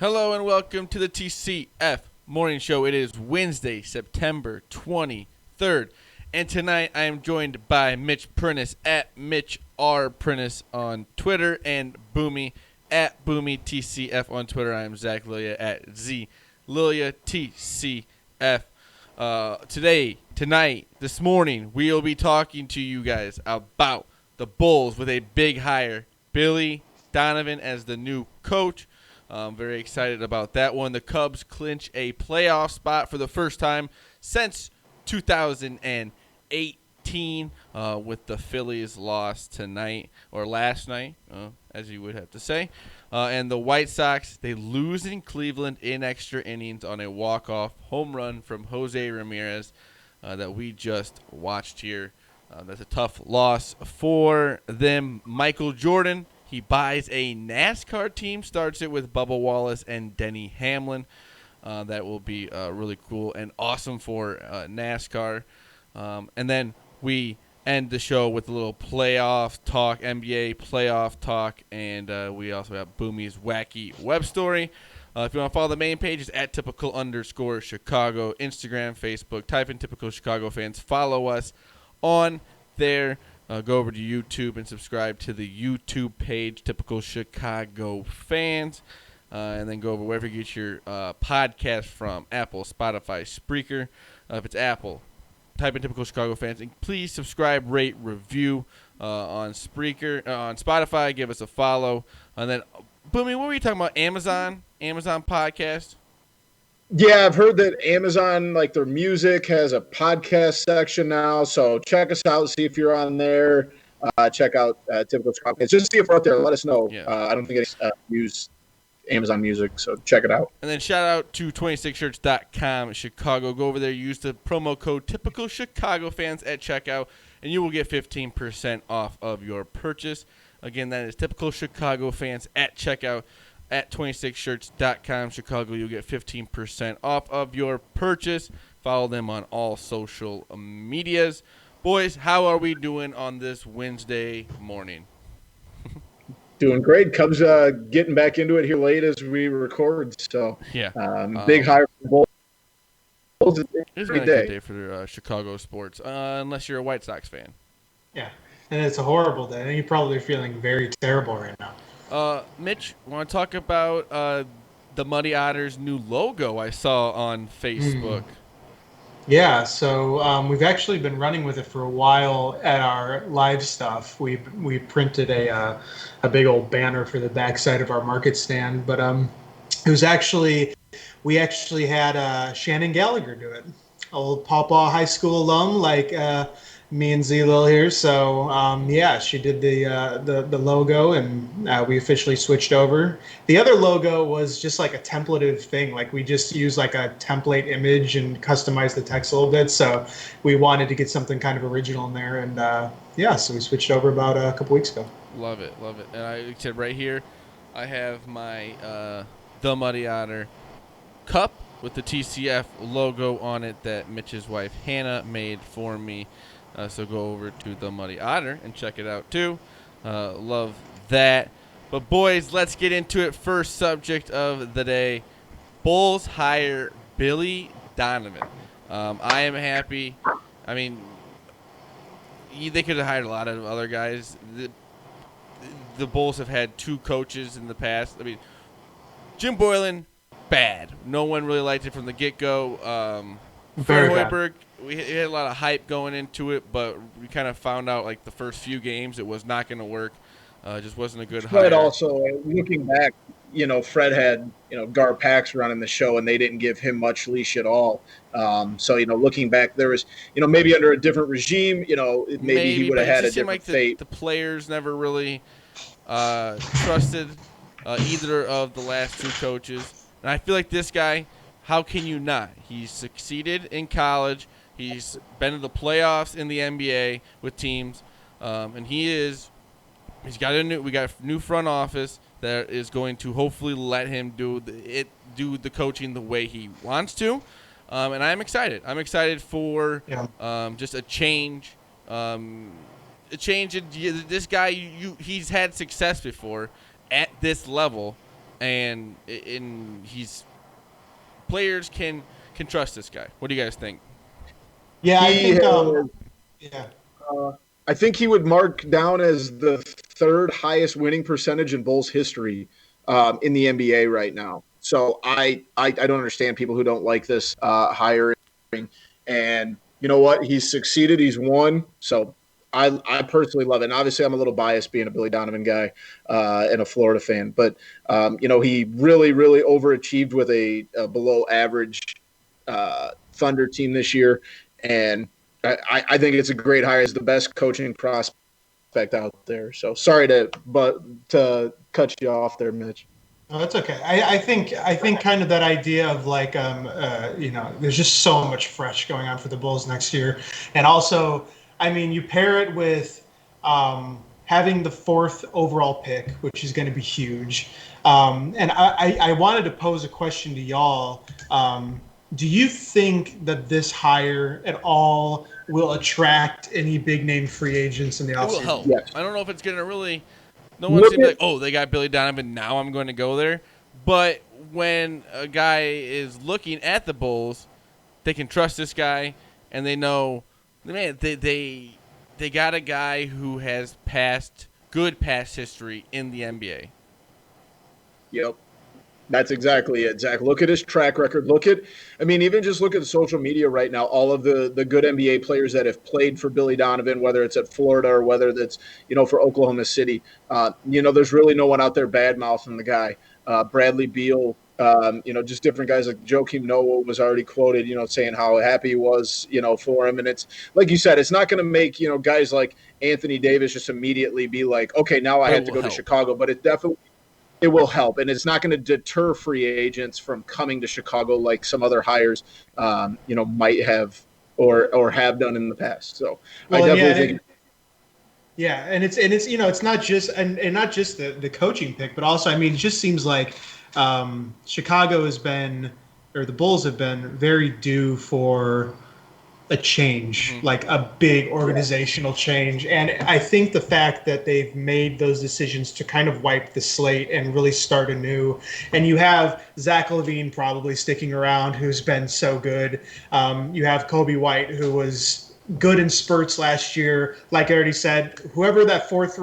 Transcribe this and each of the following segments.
Hello and welcome to the TCF Morning Show. It is Wednesday, September 23rd. And tonight I am joined by Mitch Prentice at Mitch R. Prentice on Twitter and Boomy at Boomy TCF on Twitter. I am Zach Lilia at Z Lilia TCF. Tonight, this morning, we'll be talking to you guys about the Bulls with a big hire. Billy Donovan as the new coach. I'm very excited about that one. The Cubs clinch a playoff spot for the first time since 2018 with the Phillies loss tonight, or last night, as you would have to say. And the White Sox, they lose in Cleveland in extra innings on a walk-off home run from Jose Ramirez that we just watched here. That's a tough loss for them. Michael Jordan, he buys a NASCAR team, starts it with Bubba Wallace and Danny Hamlin. That will be really cool and awesome for NASCAR. And then we end the show with a little playoff talk, NBA playoff talk, and we also have Boomys Wacky Web Story. If you want to follow the main page, it's at typical_Chicago, Instagram, Facebook. Type in Typical Chicago Fans. Follow us on there. Go over to YouTube and subscribe to the YouTube page, Typical Chicago Fans. And then go over wherever you get your podcast from, Apple, Spotify, Spreaker. If it's Apple, type in Typical Chicago Fans. And please subscribe, rate, review on Spreaker, on Spotify. Give us a follow. And then, Boomy, what were you talking about? Amazon podcast? Yeah, I've heard that Amazon, like their music, has a podcast section now. So check us out, see if you're on there. Check out Typical Chicago Fans. Just see if we're out there. Let us know. Yeah. I don't think I use Amazon Music, so check it out. And then shout out to 26shirts.com Chicago. Go over there, use the promo code Typical Chicago Fans at checkout, and you will get 15% off of your purchase. Again, that is Typical Chicago Fans at checkout at 26shirts.com Chicago. You'll get 15% off of your purchase. Follow them on all social medias. Boys, how are we doing on this Wednesday morning? Doing great. Cubs getting back into it here late as we record. So Yeah. big hire for Bulls. It's been a good day for Chicago sports, unless you're a White Sox fan. Yeah, and it's a horrible day. I think you're probably feeling very terrible right now. Mitch, want to talk about the Muddy Otters' new logo I saw on Facebook? Yeah, so we've actually been running with it for a while at our live stuff. We printed a big old banner for the backside of our market stand, but we actually had Shannon Gallagher do it, old Pawpaw High School alum like me and Z-Lil here. So she did the logo, and we officially switched over. The other logo was just like a templated thing. Like we just used like a template image and customized the text a little bit. So we wanted to get something kind of original in there, and so we switched over about a couple weeks ago. Love it. And I said right here, I have my The Muddy Otter cup with the TCF logo on it that Mitch's wife Hannah made for me. So go over to The Muddy Otter and check it out too. Love that. But boys, let's get into it. First subject of the day: Bulls hire Billy Donovan. I am happy. I mean, they could have hired a lot of other guys. The Bulls have had two coaches in the past. I mean, Jim Boylan, bad. No one really liked it from the get-go. Fred Hoiberg, we had a lot of hype going into it, but we kind of found out like the first few games it was not going to work. Just wasn't a good hire. But also, looking back, Fred had, Gar Pax running the show, and they didn't give him much leash at all. So, looking back, there was, maybe under a different regime, maybe he would have had a different fate. The players never really trusted either of the last two coaches. And I feel like this guy, how can you not? He's succeeded in college. He's been to the playoffs in the NBA with teams, and we got a new front office that is going to hopefully let him do the coaching the way he wants to, and I'm excited. I'm excited for just a change. This guy, he's had success before at this level. and players can trust this guy. What do you guys think? Yeah, I think. has, Yeah. I think he would mark down as the third highest winning percentage in Bulls history in the NBA right now. So I don't understand people who don't like this hiring. And you know what? He's succeeded. He's won. So I personally love it. And obviously, I'm a little biased being a Billy Donovan guy and a Florida fan. But, he really, really overachieved with a below average Thunder team this year. And I think it's a great hire. It's the best coaching prospect out there. So sorry to cut you off there, Mitch. No, that's okay. I think kind of that idea of like there's just so much fresh going on for the Bulls next year, and also I mean you pair it with having the fourth overall pick, which is going to be huge. And I wanted to pose a question to y'all. Do you think that this hire at all will attract any big name free agents in the offseason? It will help. Yes. I don't know if it's going to really. No one's going to be like, oh, they got Billy Donovan, now I'm going to go there. But when a guy is looking at the Bulls, they can trust this guy, and they know, man, they got a guy who has good past history in the NBA. Yep. That's exactly it, Zach. Look at his track record. Even just look at the social media right now. All of the good NBA players that have played for Billy Donovan, whether it's at Florida or whether that's, for Oklahoma City. There's really no one out there bad-mouthing the guy. Bradley Beal, just different guys like Joakim Noah was already quoted, saying how happy he was, for him. And it's like you said, it's not going to make, guys like Anthony Davis just immediately be like, okay, now I have to go to Chicago. But it will help, and it's not going to deter free agents from coming to Chicago like some other hires, might have or have done in the past. So I definitely think. Yeah, and it's not just and not just the coaching pick, but also it just seems like Chicago has been, or the Bulls have been, very due for a change, like a big organizational change. And I think the fact that they've made those decisions to kind of wipe the slate and really start anew, and you have Zach LaVine probably sticking around, who's been so good. You have Kobe White, who was good in spurts last year. Like I already said, whoever the fourth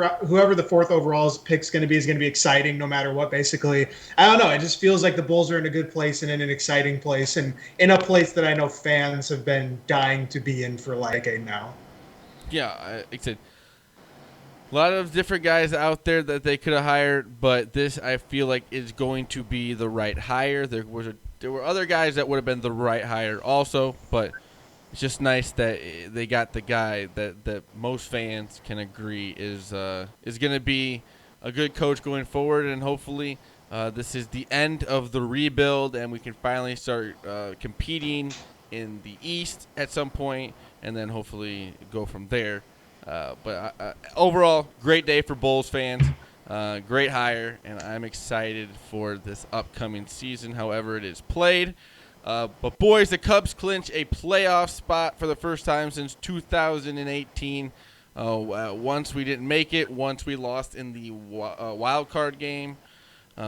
overall pick is going to be exciting no matter what, basically. I don't know. It just feels like the Bulls are in a good place and in an exciting place, and in a place that I know fans have been dying to be in for like a decade now. Yeah, like I said, a lot of different guys out there that they could have hired, but this I feel like is going to be the right hire. There were other guys that would have been the right hire also, but it's just nice that they got the guy that most fans can agree is going to be a good coach going forward, and hopefully this is the end of the rebuild, and we can finally start competing in the East at some point, and then hopefully go from there. But overall, great day for Bulls fans. Great hire, and I'm excited for this upcoming season, however it is played. But boys, the Cubs clinch a playoff spot for the first time since 2018. Once we didn't make it, once we lost in the wild card game.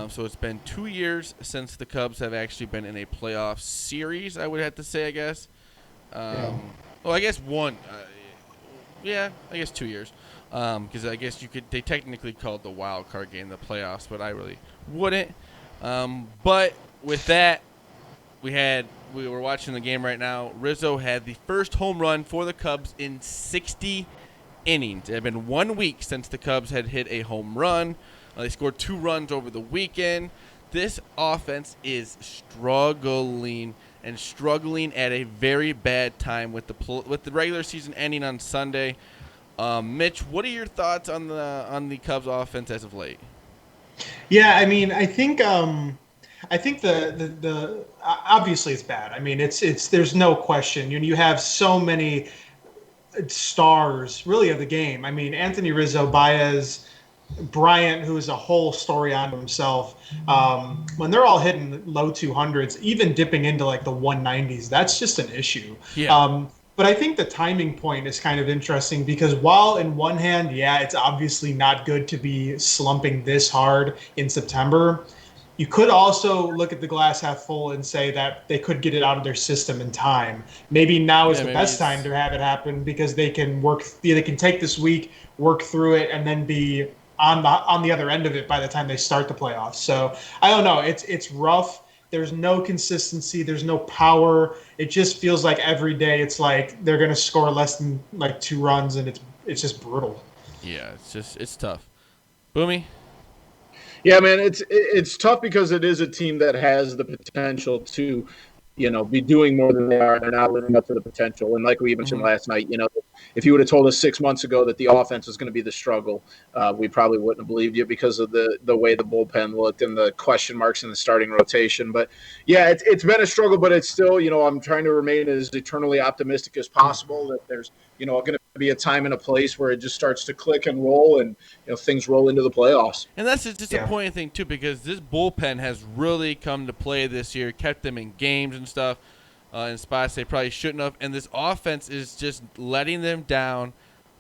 So it's been 2 years since the Cubs have actually been in a playoff series, I would have to say, I guess. Well, I guess one. I guess 2 years. Because I guess they technically called the wild card game the playoffs, but I really wouldn't. But with that, we were watching the game right now. Rizzo had the first home run for the Cubs in 60 innings. It had been 1 week since the Cubs had hit a home run. They scored 2 runs over the weekend. This offense is struggling at a very bad time with the regular season ending on Sunday. Mitch, what are your thoughts on the Cubs offense as of late? Yeah, I think the obviously it's bad. It's there's no question. You have so many stars really of the game. Anthony Rizzo, Baez, Bryant, who is a whole story on himself. When they're all hitting low 200s, even dipping into like the 190s, that's just an issue. Yeah. But I think the timing point is kind of interesting because while in one hand, it's obviously not good to be slumping this hard in September. you could also look at the glass half full and say that they could get it out of their system in time. Maybe now is the best time to have it happen because they can they can take this week, work through it, and then be on the other end of it by the time they start the playoffs. So I don't know. It's rough. There's no consistency. There's no power. It just feels like every day it's like they're going to score less than like 2 runs, and it's just brutal. Yeah, it's tough. Boomy? Yeah, man, it's tough because it is a team that has the potential to, be doing more than they are. They're not living up to the potential. And like we mentioned last night, if you would have told us 6 months ago that the offense was going to be the struggle, we probably wouldn't have believed you because of the way the bullpen looked and the question marks in the starting rotation. But yeah, it's been a struggle, but it's still, I'm trying to remain as eternally optimistic as possible that there's, going to be a time and a place where it just starts to click and roll and, things roll into the playoffs. And that's a disappointing thing, too, because this bullpen has really come to play this year, kept them in games and stuff in spots they probably shouldn't have. And this offense is just letting them down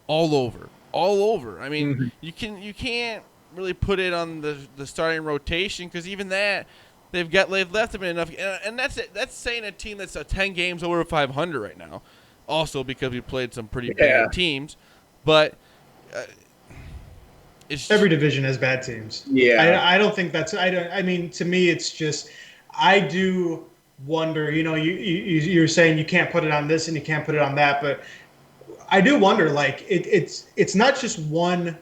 all over. I mean, you can't really put it on the starting rotation because even that, they've left them enough. And that's saying a team that's 10 games over 500 right now. Also because we played some pretty bad teams. But every division has bad teams. Yeah. I don't think that's – I mean, to me, it's just – I do wonder, you're saying you can't put it on this and you can't put it on that. But I do wonder, like, it's not just one,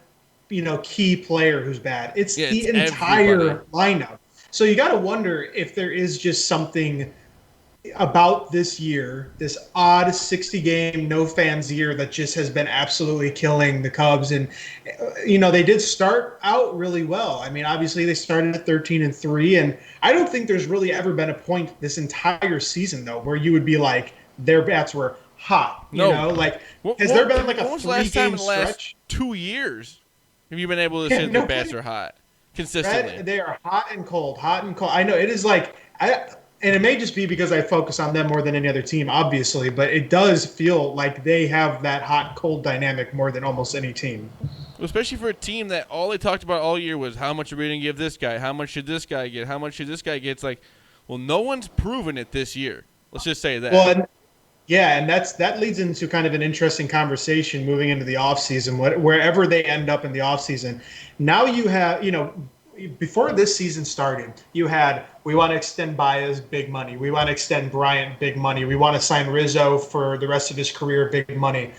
key player who's bad. It's the entire lineup. So you got to wonder if there is just something – about this year, this odd 60-game no fans year that just has been absolutely killing the Cubs. And they did start out really well. I mean, obviously they started at 13-3, and I don't think there's really ever been a point this entire season though where you would be like their bats were hot. Has there been like a 3-game stretch? 2 years have you been able to say their bats are hot consistently? They are hot and cold. I know it is like and it may just be because I focus on them more than any other team, obviously, but it does feel like they have that hot-cold dynamic more than almost any team. Especially for a team that all they talked about all year was how much are we going to give this guy? How much should this guy get? How much should this guy get? It's like, well, no one's proven it this year. Let's just say that. Well, and that leads into kind of an interesting conversation moving into the offseason, wherever they end up in the offseason. Now you have, before this season started, you had, we want to extend Baez, big money. We want to extend Bryant, big money. We want to sign Rizzo for the rest of his career, big money.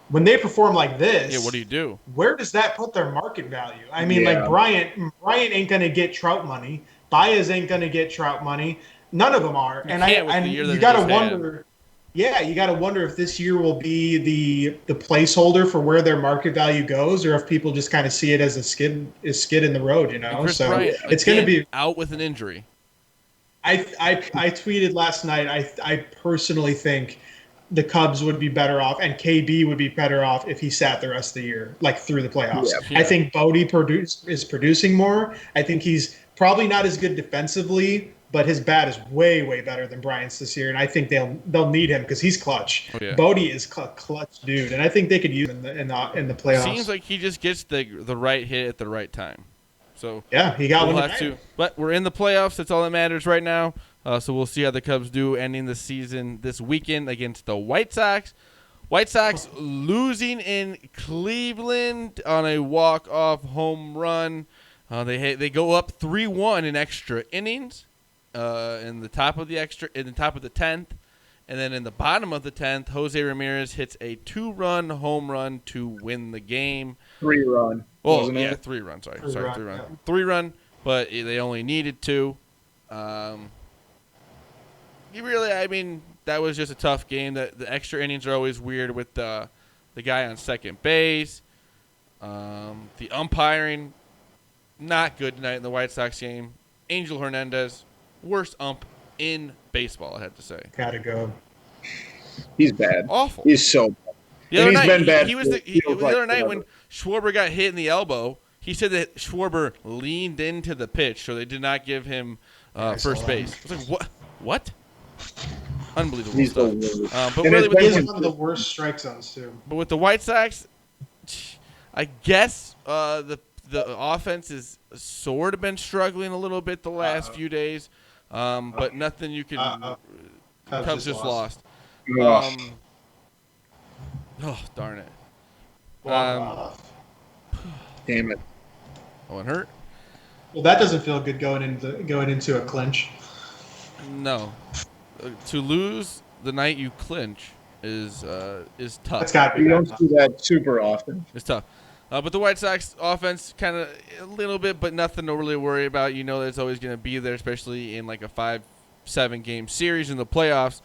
When they perform like this, what do you do? Where does that put their market value? I mean, like Bryant ain't going to get Trout money. Baez ain't going to get Trout money. None of them are. You got to wonder. Yeah, you got to wonder if this year will be the placeholder for where their market value goes, or if people just kind of see it as a skid in the road, So Bryant, it's going to be out with an injury. I tweeted last night. I personally think the Cubs would be better off, and KB would be better off if he sat the rest of the year, like through the playoffs. Yeah. I think Bodie is producing more. I think he's probably not as good defensively, but his bat is way, way better than Bryant's this year, and I think they'll need him because he's clutch. Oh, yeah. Bodie is clutch dude, and I think they could use him in the playoffs. Seems like he just gets the right hit at the right time. So yeah, he got one. But we're in the playoffs. That's all that matters right now. So we'll see how the Cubs do ending the season this weekend against the White Sox. White Sox losing in Cleveland on a walk-off home run. They go up 3-1 in extra innings. In the top of the 10th, and then in the bottom of the 10th, Jose Ramirez hits a 2-run home run to win the game. 3-run. Oh yeah, 3-run. Sorry, 3-run. Yeah. 3-run, but they only needed 2. That was just a tough game. The extra innings are always weird with the guy on second base. The umpiring, not good tonight in the White Sox game. Angel Hernandez. Worst ump in baseball, I have to say. Gotta go. He's bad. Awful. He's so bad. The other night, been bad. The other night when Schwarber got hit in the elbow, he said that Schwarber leaned into the pitch, so they did not give him first base. I was like, what? Unbelievable He's stuff. But really, he's one of the worst strike zones too. But with the White Sox, I guess the the offense has sort of been struggling a little bit the last few days, but nothing you can. Cubs just lost. Oh, darn it. Damn it. Oh, it hurt? Well, that doesn't feel good going into a clinch. No. To lose the night you clinch is tough. That's got to be. You don't see that super often. It's tough. But the White Sox offense kind of a little bit, but nothing to really worry about. You know that it's always going to be there, especially in like a 5-7 game series in the playoffs.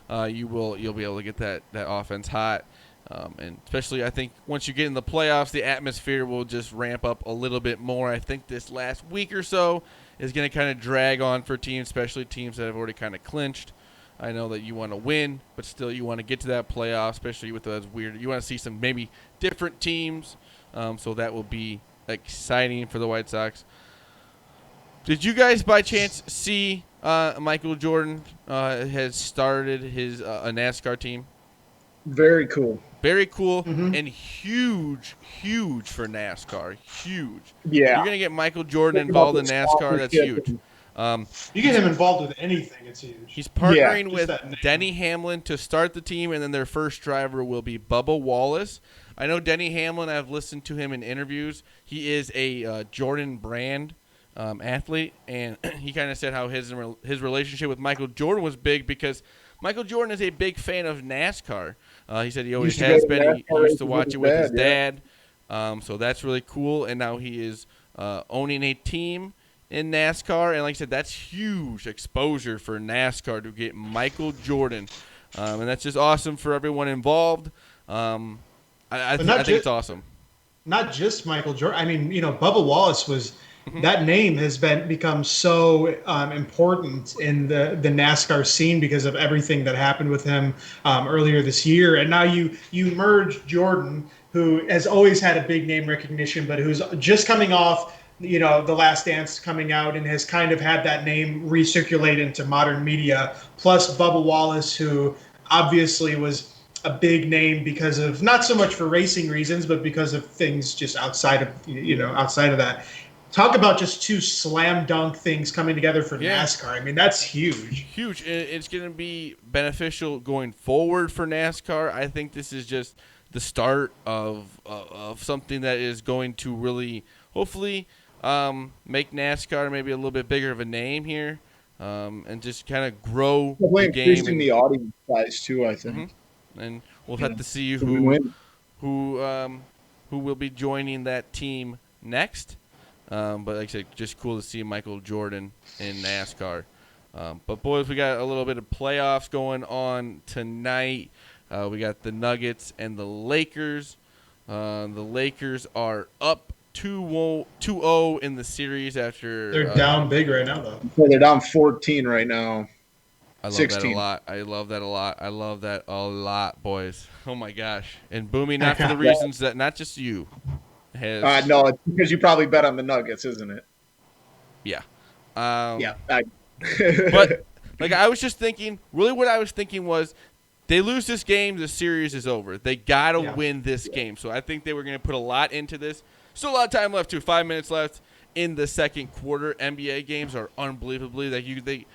You'll be able to get that offense hot. And especially, I think, once you get in the playoffs, the atmosphere will just ramp up a little bit more. I think this last week or so is going to kind of drag on for teams, especially teams that have already kind of clinched. I know that you want to win, but still you want to get to that playoff, especially with those weird – you want to see some maybe different teams. So that will be exciting for the White Sox. Did you guys by chance see Michael Jordan has started his a NASCAR team? Very cool. Very cool and huge for NASCAR. Huge. Yeah. You're going to get Michael Jordan involved in NASCAR. That's huge. You get him involved with anything, it's huge. He's partnering with Danny Hamlin to start the team, and then their first driver will be Bubba Wallace. I know Danny Hamlin. I've listened to him in interviews. He is a Jordan brand athlete, and he kind of said how his relationship with Michael Jordan was big because Michael Jordan is a big fan of NASCAR. He said he always has been. He used to watch it with his dad. So that's really cool, and now he is owning a team in NASCAR, and like I said, that's huge exposure for NASCAR to get Michael Jordan, and that's just awesome for everyone involved. I think it's awesome. Not just Michael Jordan. I mean, Bubba Wallace was that name has become so important in the NASCAR scene because of everything that happened with him earlier this year, and now you merge Jordan, who has always had a big name recognition, but who's just coming off The Last Dance coming out and has kind of had that name recirculate into modern media, plus Bubba Wallace, who obviously was a big name because of not so much for racing reasons, but because of things just outside of that. Talk about just two slam dunk things coming together for NASCAR. I mean, that's huge. Huge. It's going to be beneficial going forward for NASCAR. I think this is just the start of something that is going to really, hopefully, make NASCAR maybe a little bit bigger of a name here, and just kind of grow the game. Increasing the audience size too, I think. And we'll have to see who will be joining that team next. But like I said, just cool to see Michael Jordan in NASCAR. But boys, we got a little bit of playoffs going on tonight. We got the Nuggets and the Lakers. The Lakers are up 2-0 in the series after they're down big right now though. So they're down 14 right now. I love 16. that a lot. I love that a lot. I love that a lot, boys. Oh my gosh. And Boomy, not for the reasons that not just you has. No, it's because you probably bet on the Nuggets, isn't it? Yeah. But like I was just thinking, really what I was thinking was they lose this game, the series is over. They got to win this game. So I think they were going to put a lot into this. Still a lot of time left too. 5 minutes left in the second quarter. NBA games are unbelievably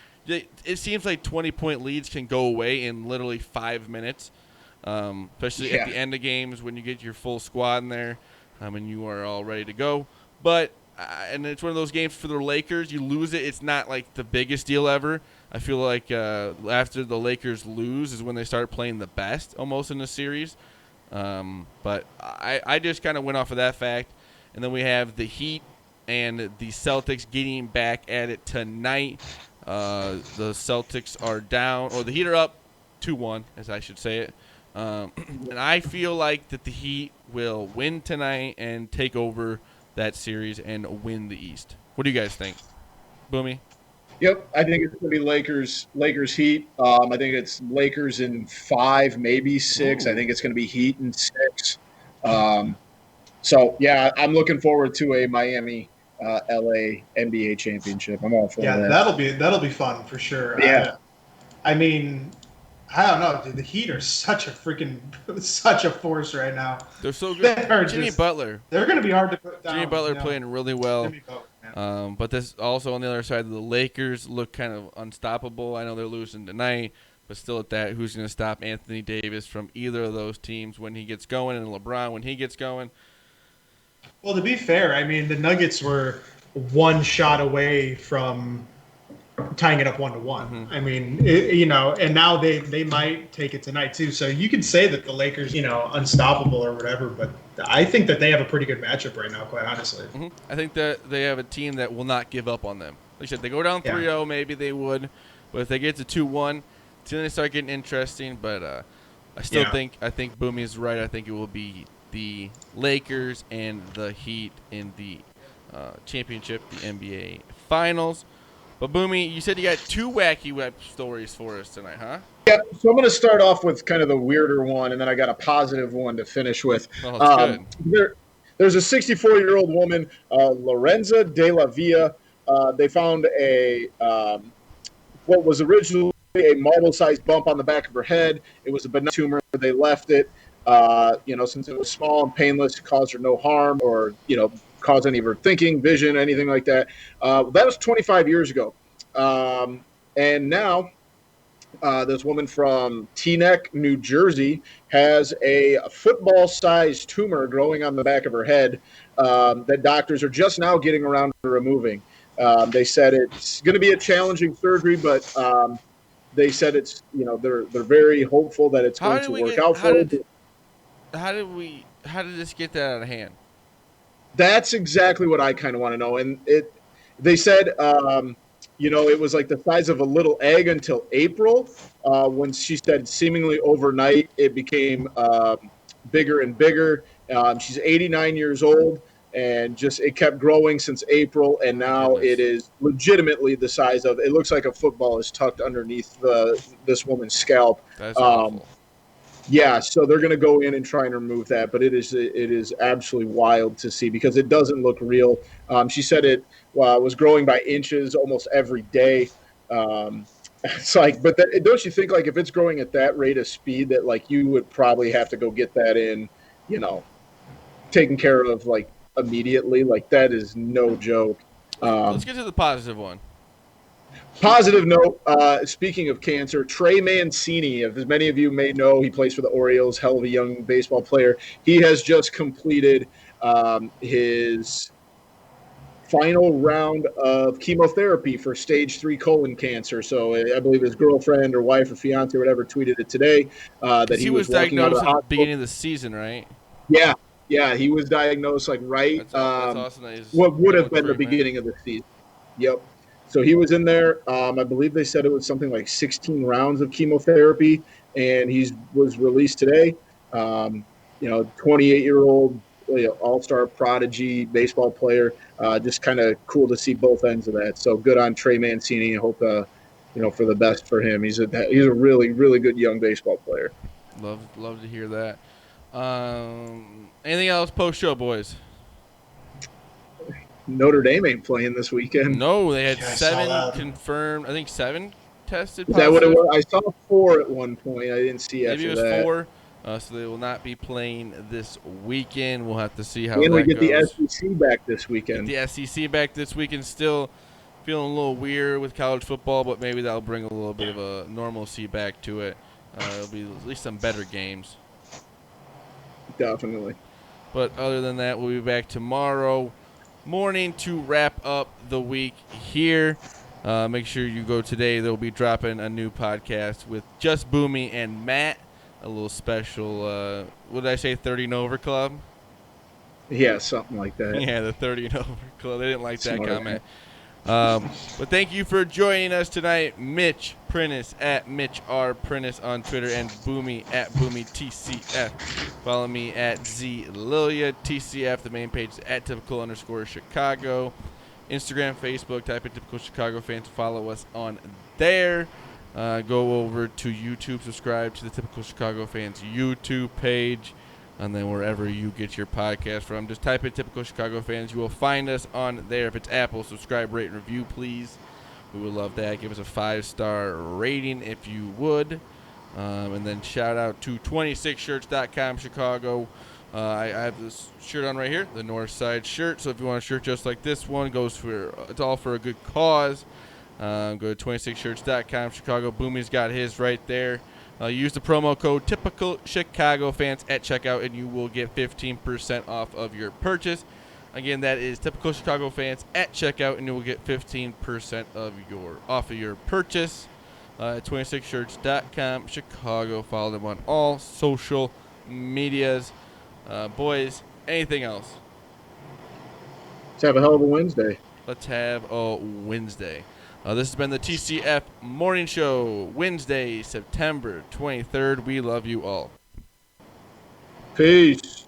it seems like 20-point leads can go away in literally 5 minutes, especially at the end of games when you get your full squad in there and you are all ready to go. But and it's one of those games for the Lakers. You lose it, it's not like the biggest deal ever. I feel like after the Lakers lose is when they start playing the best almost in the series. But I just kind of went off of that fact. And then we have the Heat and the Celtics getting back at it tonight. The Celtics are down, or the Heat are up 2-1, as I should say it. And I feel like that the Heat will win tonight and take over that series and win the East. What do you guys think? Boomy? Yep, I think it's going to be Lakers Heat. I think it's Lakers in 5, maybe 6. Ooh. I think it's going to be Heat in 6. So, yeah, I'm looking forward to a Miami LA NBA championship. I'm all for that. Yeah, that'll be fun for sure. Yeah. I mean, I don't know, dude. The Heat are such a force right now. They're so good. Jimmy Butler. They're going to be hard to put down. Jimmy Butler playing really well. Jimmy Butler, but this also on the other side, the Lakers look kind of unstoppable. I know they're losing tonight, but still at that, who's going to stop Anthony Davis from either of those teams when he gets going, and LeBron when he gets going? Well, to be fair, I mean, the Nuggets were one shot away from tying it up 1-1. Mm-hmm. I mean, and now they might take it tonight too. So you could say that the Lakers, unstoppable or whatever, but I think that they have a pretty good matchup right now, quite honestly. Mm-hmm. I think that they have a team that will not give up on them. Like I said, they go down 3-0, maybe they would, but if they get to 2-1, then they start getting interesting. But I think Boomy is right. I think it will be the Lakers and the Heat in the championship, the NBA Finals. But, Boomy, you said you got 2 wacky web stories for us tonight, huh? Yeah, so I'm going to start off with kind of the weirder one, and then I got a positive one to finish with. Oh, that's good. There's a 64-year-old woman, Lorenza De La Via. They found what was originally a marble-sized bump on the back of her head. It was a benign tumor. They left it, since it was small and painless, it caused her no harm or, cause any of her thinking, vision, anything like that. That was 25 years ago. And now this woman from Teaneck, New Jersey, has a football-sized tumor growing on the back of her head that doctors are just now getting around to removing. They said it's going to be a challenging surgery, but they said it's, they're very hopeful that it's going to work out for them. How did this get that out of hand? That's exactly what I kind of want to know. And they said, it was like the size of a little egg until April, when she said seemingly overnight it became bigger and bigger. She's 89 years old, and it kept growing since April, and now it is legitimately the size of, it looks like a football is tucked underneath this woman's scalp. That's awful. Yeah, so they're going to go in and try and remove that, but it is absolutely wild to see because it doesn't look real. She said it was growing by inches almost every day. It's like, but don't you think, like, if it's growing at that rate of speed, that like you would probably have to go get that in, taken care of like immediately? Like, that is no joke. Let's get to the positive one. Positive note, speaking of cancer, Trey Mancini, as many of you may know, he plays for the Orioles, hell of a young baseball player. He has just completed his final round of chemotherapy for stage 3 colon cancer. So I believe his girlfriend or wife or fiance or whatever tweeted it today that he was diagnosed at the beginning of the season, right? Yeah, he was diagnosed like right. That's awesome. What would have been the beginning of the season. Yep. So he was in there. I believe they said it was something like 16 rounds of chemotherapy, and he was released today. 28-year-old all-star prodigy baseball player. Just kind of cool to see both ends of that. So good on Trey Mancini. I hope for the best for him. He's a really, really good young baseball player. Love to hear that. Anything else post-show, boys? Notre Dame ain't playing this weekend. No, they had 7 confirmed. I think 7 tested positive. Is that what it was? I saw 4 at one point. I didn't see after that. Maybe it was 4. So they will not be playing this weekend. We'll have to see how that goes. And we get the SEC back this weekend. Get the SEC back this weekend. Still feeling a little weird with college football, but maybe that'll bring a little bit of a normalcy back to it. It'll be at least some better games. Definitely. But other than that, we'll be back tomorrow morning to wrap up the week here. Make sure you go today. They'll be dropping a new podcast with just Boomy and Matt. A little special, what did I say, 30 and over club? Yeah, something like that. Yeah, the 30 and over club. They didn't like that Smart comment. But thank you for joining us tonight. Mitch Prentice at Mitch R. Prentice on Twitter, and Boomy at Boomy TCF. Follow me at Z Lilia TCF. The main page is at typical_Chicago. Instagram, Facebook, type in Typical Chicago Fans. Follow us on there. Go over to YouTube, subscribe to the Typical Chicago Fans YouTube page, and then wherever you get your podcast from, just type in Typical Chicago Fans. You will find us on there. If it's Apple, subscribe, rate, and review, please. We would love that. Give us a 5-star rating if you would. And then shout out to 26shirts.com Chicago. I have this shirt on right here, the North Side shirt. So if you want a shirt just like this one, it's all for a good cause. Go to 26shirts.com Chicago. Boomy's got his right there. Use the promo code Typical Chicago Fans at checkout, and you will get 15% off of your purchase. Again, that is Typical Chicago Fans at checkout, and you will get 15% off of your purchase. 26shirts.com Chicago. Follow them on all social medias. Boys, anything else? Let's have a hell of a Wednesday. Let's have a Wednesday. This has been the TCF Morning Show, Wednesday, September 23rd. We love you all. Peace.